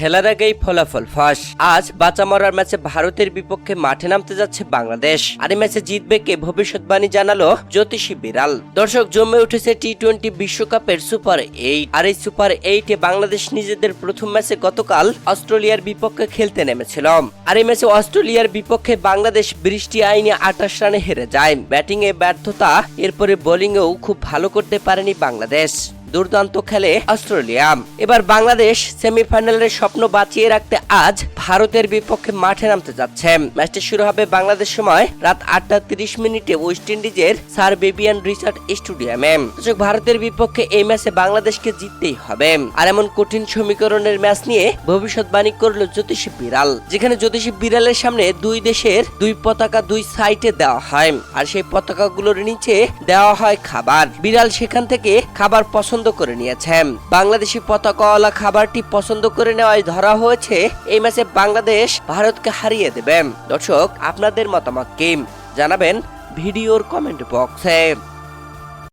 খেলার আগেই ফলাফল ফাঁস। আজ বাঁচা মরার ম্যাচে ভারতের বিপক্ষে মাঠে নামতে যাচ্ছে বাংলাদেশ। আর এই ম্যাচে জিতবে কে, ভবিষ্যৎবাণী জানালো জ্যোতিষী বিড়াল। দর্শক, জমে উঠেছে টি-20 বিশ্বকাপের সুপার 8। আর এই সুপার 8-এ বাংলাদেশ নিজেদের প্রথম ম্যাচে গতকাল অস্ট্রেলিয়ার বিপক্ষে খেলতে নেমেছিল। আর এই ম্যাচে অস্ট্রেলিয়ার বিপক্ষে বাংলাদেশ বৃষ্টি আইনে 28 রানে হেরে যায়। ব্যাটিং এ ব্যর্থতা, এরপরে বোলিংয়েও খুব ভালো করতে পারেনি বাংলাদেশ। দুর্দান্ত খেলে অস্ট্রেলিয়া। এবার বাংলাদেশ সেমিফাইনালের স্বপ্ন বাঁচিয়ে রাখতে আজ ভারতের বিপক্ষে মাঠে নামতে যাচ্ছে। ম্যাচটি শুরু হবে বাংলাদেশ সময় রাত 8:30 ওয়েস্ট ইন্ডিজের স্যার বেবিয়ান রিচার্ড স্টেডিয়ামে। ভারতের বিপক্ষে এই ম্যাচে বাংলাদেশকে জিততেই হবে। আর এমন কঠিন সমীকরণের ম্যাচ নিয়ে ভবিষ্যৎবাণী করলো জ্যোতিষী বিড়াল, যেখানে জ্যোতিষী বিড়ালের সামনে দুই দেশের দুই পতাকা দুই সাইডে দেওয়া হয়। আর সেই পতাকাগুলোর নিচে দেওয়া হয় খাবার। বিড়াল সেখান থেকে খাবার পছন্দ করে নিয়েছেন। বাংলাদেশি পতাকাওয়ালা খাবারটি পছন্দ করে নেওয়ায় ধরা হয়েছে এই ম্যাচে বাংলাদেশ ভারতকে হারিয়ে দেবে। দর্শক, আপনাদের মতামত কি জানাবেন ভিডিওর কমেন্ট বক্সে।